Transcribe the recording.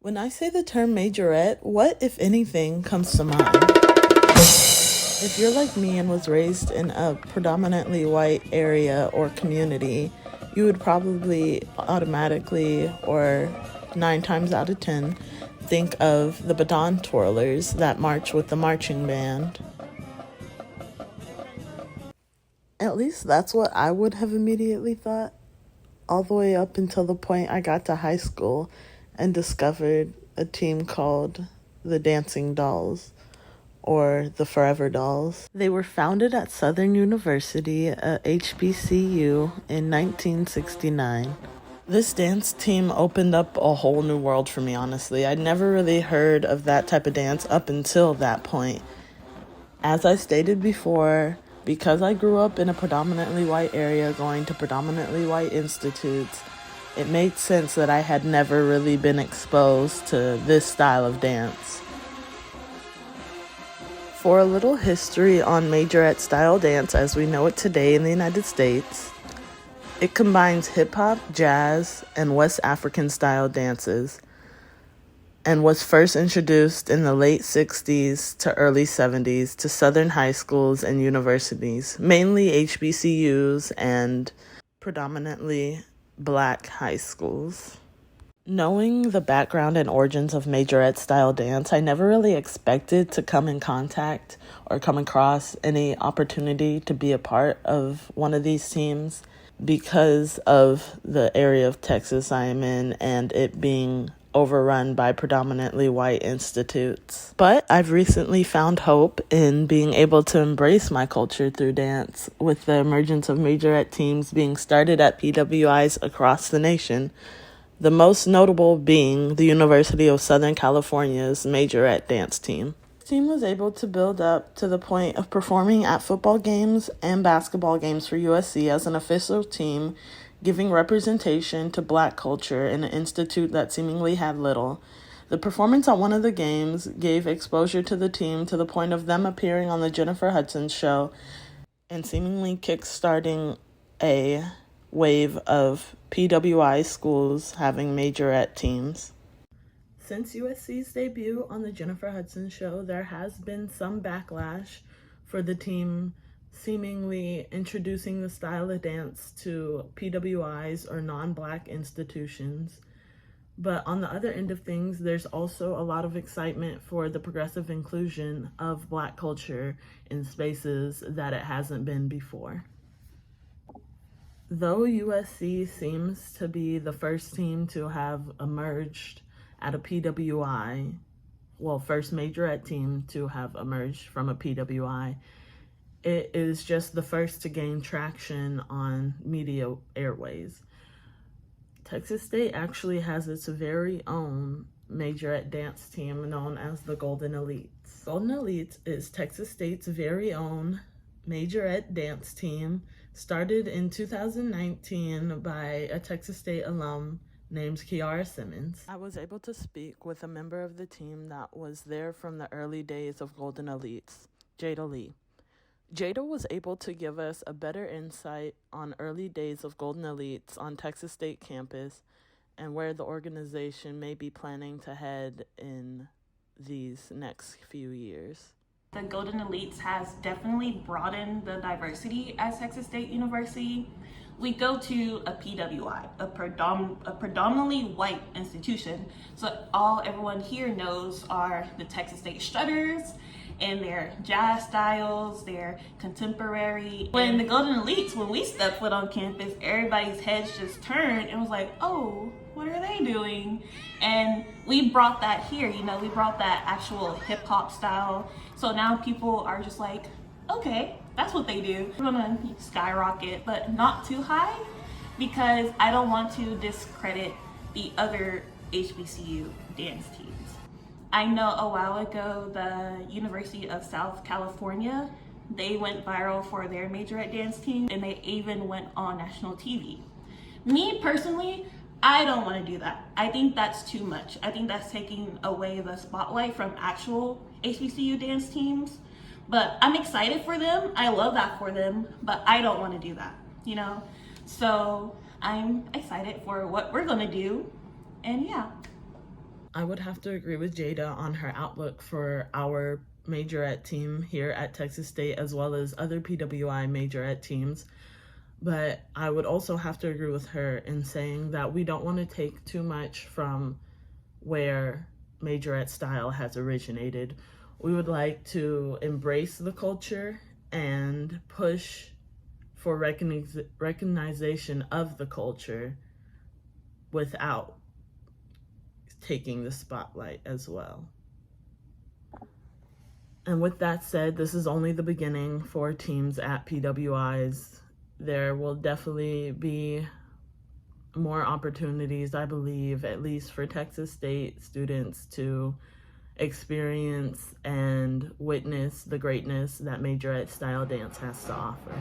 When I say the term majorette, what, if anything, comes to mind? If you're like me and was raised in a predominantly white area or community, you would probably automatically, or 9 times out of 10, think of the baton twirlers that march with the marching band. At least that's what I would have immediately thought, all the way up until the point I got to high school and discovered a team called the Dancing Dolls, or the Forever Dolls. They were founded at Southern University, a HBCU, in 1969. This dance team opened up a whole new world for me, honestly. I'd never really heard of that type of dance up until that point. As I stated before, because I grew up in a predominantly white area going to predominantly white institutes, it made sense that I had never really been exposed to this style of dance. For a little history on majorette style dance as we know it today in the United States, it combines hip-hop, jazz, and West African style dances, and was first introduced in the late 60s to early 70s to Southern high schools and universities, mainly HBCUs and predominantly Black high schools. Knowing the background and origins of majorette style dance, I never really expected to come in contact or come across any opportunity to be a part of one of these teams because of the area of Texas I am in and it being overrun by predominantly white institutes. But I've recently found hope in being able to embrace my culture through dance, with the emergence of majorette teams being started at PWIs across the nation, the most notable being the University of Southern California's majorette dance team. The team was able to build up to the point of performing at football games and basketball games for USC as an official team, giving representation to Black culture in an institute that seemingly had little. The performance at one of the games gave exposure to the team to the point of them appearing on the Jennifer Hudson show and seemingly kickstarting a wave of PWI schools having majorette teams. Since USC's debut on the Jennifer Hudson show, there has been some backlash for the team seemingly introducing the style of dance to PWIs or non-Black institutions. But on the other end of things, there's also a lot of excitement for the progressive inclusion of Black culture in spaces that it hasn't been before. Though USC seems to be the first team to have emerged at a PWI, first majorette team to have emerged from a PWI, it is just the first to gain traction on media airways. Texas State actually has its very own majorette dance team known as the Golden Elites. Golden Elites is Texas State's very own majorette dance team, started in 2019 by a Texas State alum named Kiara Simmons. I was able to speak with a member of the team that was there from the early days of Golden Elites, Jada Lee. Jada was able to give us a better insight on early days of Golden Elites on Texas State campus and where the organization may be planning to head in these next few years. The Golden Elites has definitely broadened the diversity at Texas State University. We go to a PWI, a predominantly white institution. So everyone here knows are the Texas State Strutters and their jazz styles, their contemporary. When the Golden Elites, when we stepped foot on campus, everybody's heads just turned and was like, oh, what are they doing? And we brought that here, we brought that actual hip hop style. So now people are just like, okay, that's what they do. We're gonna skyrocket, but not too high, because I don't want to discredit the other HBCU dance teams. I know a while ago, the University of South California, they went viral for their majorette dance team, and they even went on national TV. Me personally, I don't want to do that. I think that's too much. I think that's taking away the spotlight from actual HBCU dance teams. But I'm excited for them. I love that for them, but I don't want to do that, So I'm excited for what we're gonna do, and yeah. I would have to agree with Jada on her outlook for our majorette team here at Texas State, as well as other PWI majorette teams. But I would also have to agree with her in saying that we don't want to take too much from where majorette style has originated. We would like to embrace the culture and push for recognition of the culture without taking the spotlight as well. And with that said, this is only the beginning for teams at PWIs. There will definitely be more opportunities, I believe, at least for Texas State students to experience and witness the greatness that majorette style dance has to offer.